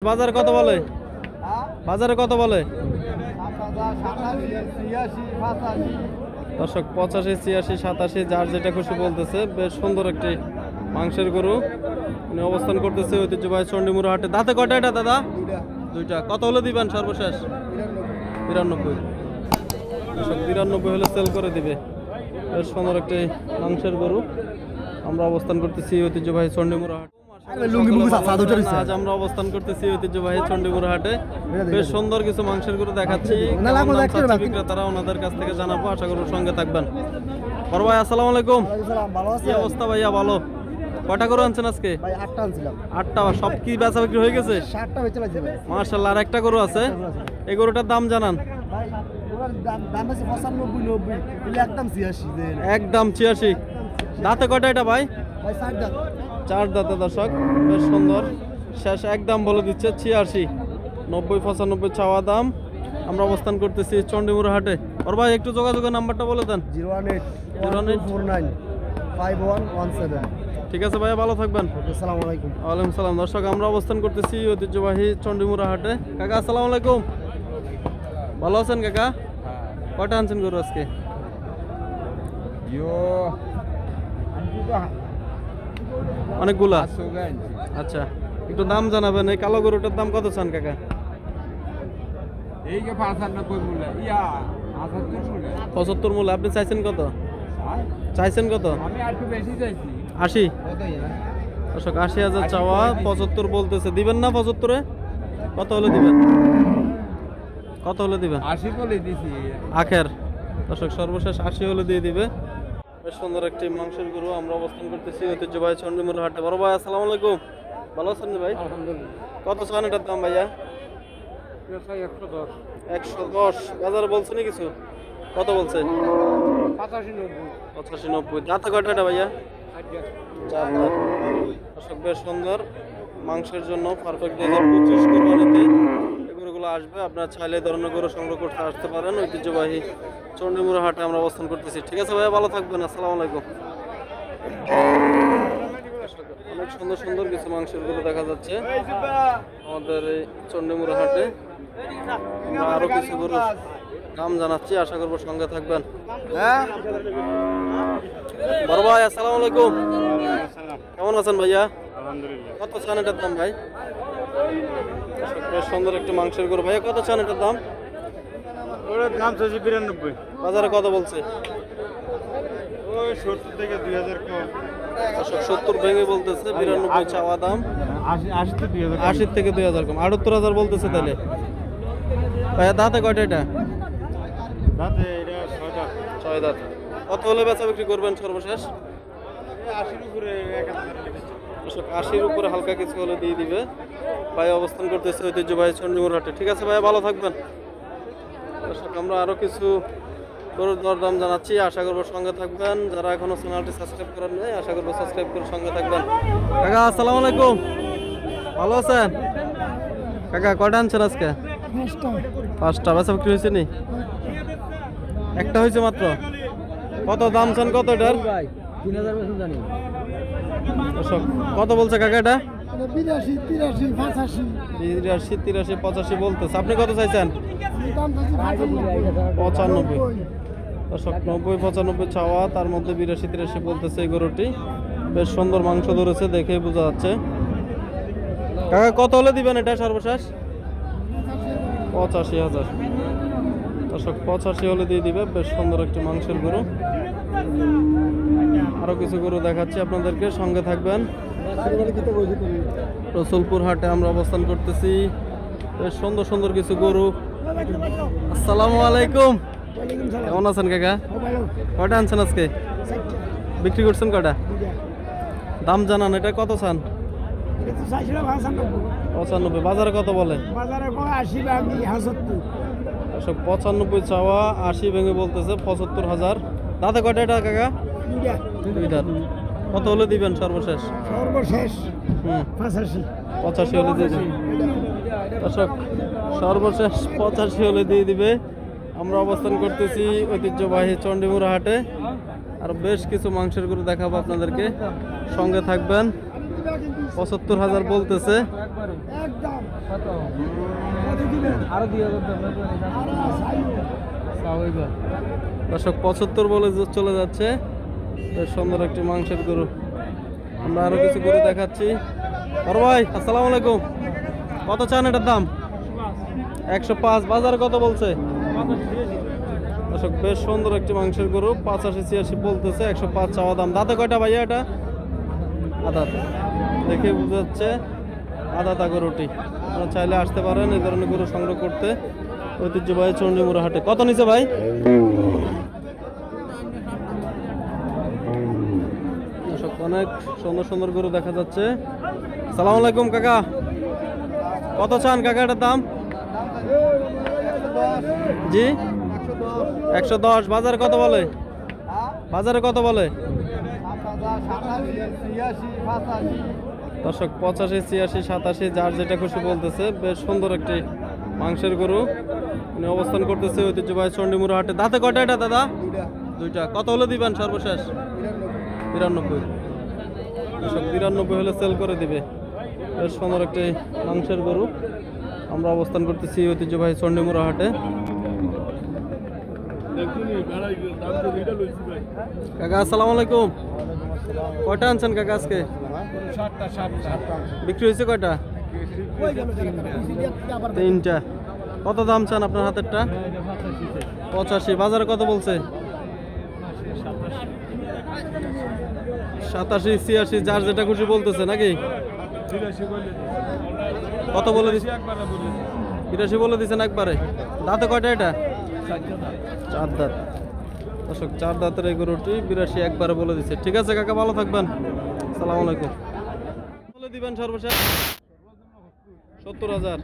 বাজারে কত বলে? বাজারে কত বলে? দর্শক 85, 86, 87 যার যেটা খুশি বলতেছে। বেশ সুন্দর একটি মাংসের গরু উনি অবস্থান করতেছে ঐতিহ্যবাহী চণ্ডীমুড়া হাটে। দাঁতে কয়টা এটা দাদা? দুইটা। কত হলে দিবেন সর্বশেষ? 92। দর্শক 92 হলে সেল করে দিবে। বেশ সুন্দর একটি মাংসের গরু। আমরা অবস্থান করতেছি ঐতিহ্যবাহী চণ্ডীমুড়া হাটে। আজ আমরা অবস্থান করতেছি ঐতিহ্যবাহী চণ্ডীমুড়া হাটে। বেশ সুন্দর কিছু মাংসের গরু দেখাচ্ছি, বিক্রেতারা ওনাদের কাছ থেকে জানাবো। আশা করব সঙ্গে থাকবেন। বড় ভাই আসসালামু আলাইকুম। কি অবস্থা ভাইয়া? ভালো। কয়টা গরু আনছেন আজকে? ভাই 8টা আনছিলাম। 8টা। সব কি বেচা বিক্রি হয়ে গেছে? 7টা বেচে লাগছে ভাই। মাশাআল্লাহ। আর একটা গরু আছে, এই গরুটার দাম জানান। ভাই ওর দাম আছে 95 90, এর একদম 86 দেন। একদম 86। দাঁতে কয়টা এটা ভাই? ভাই 4 দাম। 4 দাঁতে দর্শক। বেশ সুন্দর। শেষ একদম বলে দিচ্ছে 86। 90 95 চাওয়া দাম। আমরা অবস্থান করতেছি চণ্ডীমুড়া হাটে। ওর ভাই একটু যোগাযোগের নাম্বারটা বলে দেন। 018 1249 5117। ঠিক আছে ভাইয়া, ভালো থাকবেন। আসসালামু আলাইকুম। ওয়ালাইকুম সালাম। দর্শক আমরা অবস্থান করতেছি ঐতিহ্যবাহী চণ্ডীমুড়া হাটে। কাকা আসসালামু আলাইকুম। ভালো আছেন কাকা? কয়টা আনছেন গরু আজকে? অনেকগুলা। আচ্ছা, একটু দাম জানাবেন। এই কালো গরুটার দাম কত চান কাকা? 75 মূল্য। আপনি চাইছেন কত? চাইছেন কত? 80। দর্শক 80,000 চাওয়া, 75 বলতেছে। দিবেন না 75-এ? কত হলে দিবেন? কত হলে দিবেন? 80 বলে দিছি। আখের। দর্শক সর্বশেষ 80 হলে দিয়ে দিবে। বেশ সুন্দর একটি মাংসের গরু। আমরা অবস্থান করতেছি ঐতিহ্যবাহী চণ্ডীমুড়া হাটে। বড় ভাই আসসালামু আলাইকুম। ভালো আছেন ভাই? আলহামদুলিল্লাহ। কত চান এটার দাম ভাইয়া? 110। 110। বাজারে বলছে না কিছু? কত বলছে? 85 90। 85 90। দাঁতে কয়টা এটা ভাইয়া? 4 দাঁত। দর্শক বেশ সুন্দর মাংসের জন্য পারফেক্ট 2025 কুরবানিতে এই গরুগুলো আসবে। আপনারা চাইলে এই ধরনের গরু সংগ্রহ করতে আসতে পারেন ঐতিহ্যবাহী চণ্ডীমুড়া হাটে আমরা অবস্থান করতেছি। ঠিক আছে ভাইয়া, ভালো থাকবেন। আসসালামু আলাইকুম। অনেক সুন্দর সুন্দর কিছু মাংসের গরু দেখা যাচ্ছে আমাদের এই চণ্ডীমুড়া হাটে। আমরা আরো কিছু গরু দাম জানাচ্ছি, আশা করবো সঙ্গে থাকবেন। বড় ভাই আসসালামু আলাইকুম। কেমন আছেন ভাইয়া? আলহামদুলিল্লাহ। কত চান এটার দাম ভাই? বেশ সুন্দর একটি মাংসের গরু। ভাইয়া কত চান এটার দাম? ওর দাম চাইছে 92। বাজারে কত বলছে? ওই 70 থেকে 2000 কম। 70 ভেঙে বলতেছে, 92 চাওয়া দাম। 80 থেকে 2000। 80 থেকে 2000 কম, 78,000 বলতেছে। তাহলে ভাইয়া দাঁতে কয়টা এটা? দাঁতে এটা 6 দাঁত। 6 দাঁত। কত হলে বেচা বিক্রি করবেন সর্বশেষ? 80 উপরে 1000। 80-র উপরে হালকা কিছু হলে দিয়ে দিবে। ভাই অবস্থান করতেছে ঐতিহ্যবাহী চণ্ডীমুড়া হাটে। ঠিক আছে ভাইয়া, ভালো থাকবেন। দর্শক আমরা আরো কিছু গরুর দরদাম জানাচ্ছি, আশা করবো সঙ্গে থাকবেন। যারা এখনো চ্যানেলটি সাবস্ক্রাইব করেন নাই, আশা করবো সাবস্ক্রাইব করে সঙ্গে থাকবেন। কাকা আসসালামু আলাইকুম। ভালো আছেন কাকা? কয়টা আনছেন আজকে? 5টা। বেচা বিক্রি হয়েছে নি? একটা হয়েছে মাত্র। কত দাম চান কত এটার? 3000 বেতন জানি। দর্শক কত বলছে কাকা এটা? 82 83 85। 83 83 85 বলতেছে। আপনি কত চাইছেন? দাম চাইছে 95। দর্শক 90 95 চাওয়া, তার মধ্যে 82 83 বলতেছে এই গরুটি। বেশ সুন্দর মাংস ধরেছে, দেখেই বোঝা যাচ্ছে। কাকা কত হলে দিবেন এটা সর্বশেষ? 85,000। দর্শক 85 হলে দিয়ে দিবে। বেশ সুন্দর একটি মাংসের গরু। আরো কিছু গরু দেখাচ্ছি আপনাদেরকে, সঙ্গে থাকবেন। রসুলপুর হাটে আমরা অবস্থান করতেছি। বেশ সুন্দর সুন্দর কিছু গরু। আসসালামু আলাইকুম। কেমন আছেন কাকা? কয়টা আনছেন আজকে? বিক্রি করছেন কয়টা? দাম জানান। এটা কত চান? 95। বাজারে কত বলে? 95 চাওয়া, 80 ভেঙে বলতেছে 75,000। দাঁতে কয়টা এটা কাকা? 2 দাঁত। কত হলে দিবেন সর্বশেষ? 85 হলে দিয়ে দিবেন। দর্শক সর্বশেষ 85 হলে দিয়ে দিবে। আমরা অবস্থান করতেছি ঐতিহ্যবাহী চণ্ডীমুড়া হাটে। আর বেশ কিছু মাংসের গরু দেখাবো আপনাদেরকে, সঙ্গে থাকবেন। ৭৫,০০০ বলতেছে। দর্শক ৭৫ বলে চলে যাচ্ছে। বেশ সুন্দর একটি মাংসের গরু। আমরা আরো কিছু গরু দেখাচ্ছি। বড় ভাই আসসালামু আলাইকুম, কত চান এটার দাম? ১০৫। বাজারে কত বলছে? দর্শক বেশ সুন্দর একটি মাংসের গরু, ৮৫-৮৬ বলতেছে, ১০৫ চাওয়া দাম। দাঁতে কয়টা ভাইয়া এটা? আদাত, দেখে বোঝা যাচ্ছে আদাতা গরুটি। আপনারা চাইলে আসতে পারেন এই ধরনের গরু সংগ্রহ করতে ঐতিহ্যবাহী চণ্ডীমুড়া হাটে। কত নিচে ভাই? দর্শক অনেক সুন্দর সুন্দর গরু দেখা যাচ্ছে। সালাম আলাইকুম কাকা, কত চান কাকা এটার দাম? জি ১১০। বাজারে কত বলে? বাজারে কত বলে? দর্শক ৮৫-৮৬-৮৭ যার যেটা খুশি বলতেছে। বেশ সুন্দর একটি মাংসের গরু, উনি অবস্থান করতেছে ঐতিহ্যবাহী চণ্ডীমুড়া হাটে। দাঁতে কয়টা এটা দাদা? দুইটা। কত হলে দিবেন সর্বশেষ? ৯৩। দর্শক ৯৩ হলে সেল করে দিবে। বেশ সুন্দর একটি মাংসের গরু। আমরা অবস্থান করতেছি ঐতিহ্যবাহী চণ্ডীমুড়া হাটে। কাকা আসসালামু আলাইকুম, কয়টা আনছেন কাকা আজকে? বিক্রি হয়েছে কয়টা? ৩টা। কত দাম চান আপনার হাতেরটা? ৮৫। বাজারে কত বলছে? ৮৭-৮৬ যার যেটা খুশি বলতেছে নাকি? কত বলে দিচ্ছে? ৮২ বলে দিচ্ছেন একবারে। দাঁতে কয়টা এটা? ৪ দাঁত। দর্শক ৪ দাঁতের এই গরুটি ৮২ একবারে বলে দিচ্ছে। ঠিক আছে কাকা, ভালো থাকবেন। আসসালামু আলাইকুম। বলে দিবেন সর্বশেষ ৭০,০০০।